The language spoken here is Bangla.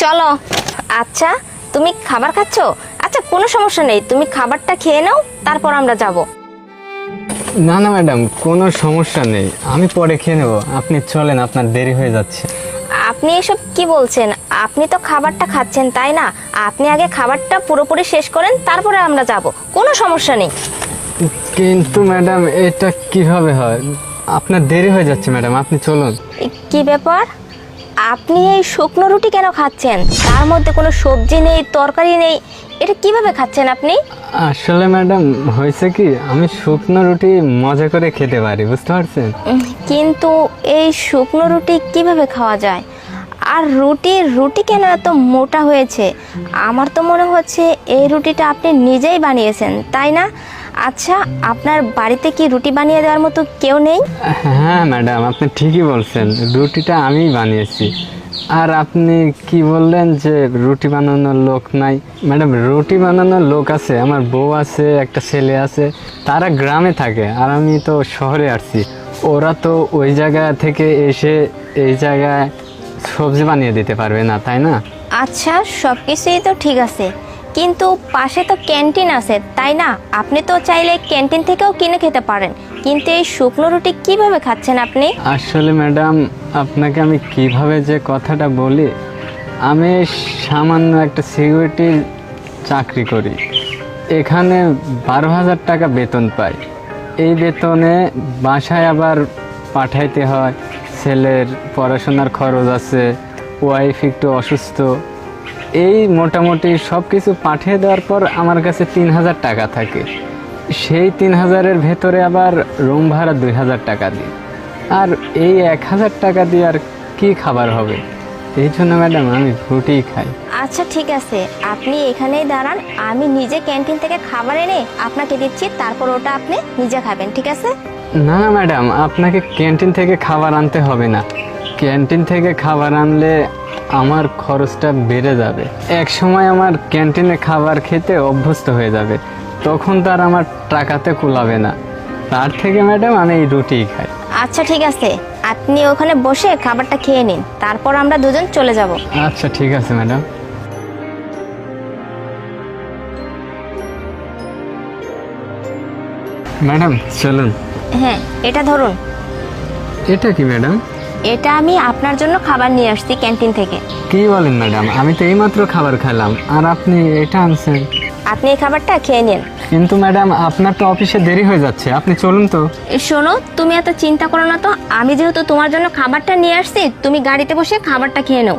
চলো। আচ্ছা, তুমি খাবার খাচ্ছ? আচ্ছা, কোনো সমস্যা নেই, তুমি খাবারটা খেয়ে নাও, তারপর আমরা যাব। না না ম্যাডাম, কোনো সমস্যা নেই, আমি পরে খেয়ে নেবো। আপনি চলেন, আপনার দেরি হয়ে যাচ্ছে। আপনি এসব কি বলছেন? আপনি তো খাবারটা খাচ্ছেন, তাই না? আপনি আগে খাবারটা পুরোপুরি শেষ করেন, তারপরে আমরা যাব, কোনো সমস্যা নেই। কিন্তু ম্যাডাম, এটা কিভাবে হয়? আপনার দেরি হয়ে যাচ্ছে ম্যাডাম, আপনি চলুন। কি ব্যাপার? আপনি এই শুকনো রুটি কেন খাচ্ছেন? তার মধ্যে কোনো সবজি নেই, তরকারি নেই, এটা কিভাবে খাচ্ছেন আপনি? আসলে ম্যাডাম, হয়েছে কি, আমি শুকনো রুটি মজা করে খেতে পারি, বুঝতে পারছেন? কিন্তু এই শুকনো রুটি কিভাবে খাওয়া যায়? আর রুটি কেন এত মোটা হয়েছে? আমার তো মনে হচ্ছে এই রুটিটা আপনি নিজেই বানিয়েছেন, তাই না? আচ্ছা, আপনার বাড়িতে কি রুটি বানিয়ে দেওয়ার মতো কেউ নেই? হ্যাঁ ম্যাডাম, আপনি ঠিকই বলছেন, রুটিটা আমিই বানিয়েছি। আর আপনি কি বললেন যে রুটি বানানোর লোক নাই? ম্যাডাম, রুটি বানানোর লোক আছে, আমার বউ আছে, একটা ছেলে আছে, তারা গ্রামে থাকে, আর আমি তো শহরে আসছি। ওরা তো ওই জায়গা থেকে এসে এই জায়গায় সবজি বানিয়ে দিতে পারবে না, তাই না? আচ্ছা, সব কিছুই তো ঠিক আছে, কিন্তু পাশে তো ক্যান্টিন আছে, তাই না? আপনি তো চাইলে ক্যান্টিন থেকেও কিনে খেতে পারেন, কিন্তু এই শুকনো রুটি কিভাবে খাচ্ছেন আপনি? আসলে ম্যাডাম, আপনাকে আমি কিভাবে যে কথাটা বলি, আমি সামান্য একটা সিকিউরিটির চাকরি করি, এখানে 12,000 টাকা বেতন পাই। এই বেতনে বাসায় আবার পাঠাইতে হয়, ছেলের পড়াশোনার খরচ আছে, ওয়াইফ একটু অসুস্থ, এই মোটামুটি সব কিছু পাঠিয়ে দেওয়ার পর আমার কাছে 3,000 টাকা থাকে। সেই 3,000-এর ভেতরে আবার রুম ভাড়া 2,000 টাকা দিই, আর এই 1,000 টাকা দিয়ে আর কি খাবার হবে? এই জন্য ম্যাডাম আমি রুটিই খাই। আচ্ছা ঠিক আছে, আপনি এখানেই দাঁড়ান, আমি নিজে ক্যান্টিন থেকে খাবার এনে আপনাকে দিচ্ছি, তারপর ওটা আপনি নিজে খাবেন, ঠিক আছে? না না ম্যাডাম, আপনাকে ক্যান্টিন থেকে খাবার আনতে হবে না। ক্যান্টিন থেকে খাবার আনলে আমার খরচটা বেড়ে যাবে। এক সময় আমার ক্যান্টিনে খাবার খেতে অভ্যস্ত হয়ে যাবে, তখন তার আমার টাকাতে কুলাবে না। তার থেকে ম্যাডাম আমি এই রুটিই খাই। আচ্ছা ঠিক আছে, আপনি ওখানে বসে খাবারটা খেয়ে নিন, তারপর আমরা দুজন চলে যাব। আচ্ছা ঠিক আছে ম্যাডাম। ম্যাডাম চলুন। হ্যাঁ, এটা ধরুন। এটা কি ম্যাডাম? এটা আমি আপনার জন্য খাবার নিয়ে আসছি ক্যান্টিন থেকে। কি বলেন ম্যাডাম? আমি তো এইমাত্র খাবার খেলাম, আর আপনি এটা আনছেন? আপনি এই খাবারটা খেয়ে নিন। কিন্তু ম্যাডাম, আপনার তো অফিসে দেরি হয়ে যাচ্ছে, আপনি চলুন তো। শোনো, তুমি এত চিন্তা করো না তো, আমি যেহেতু তোমার জন্য খাবারটা নিয়ে আসছি, তুমি গাড়িতে বসে খাবারটা খেয়ে নাও।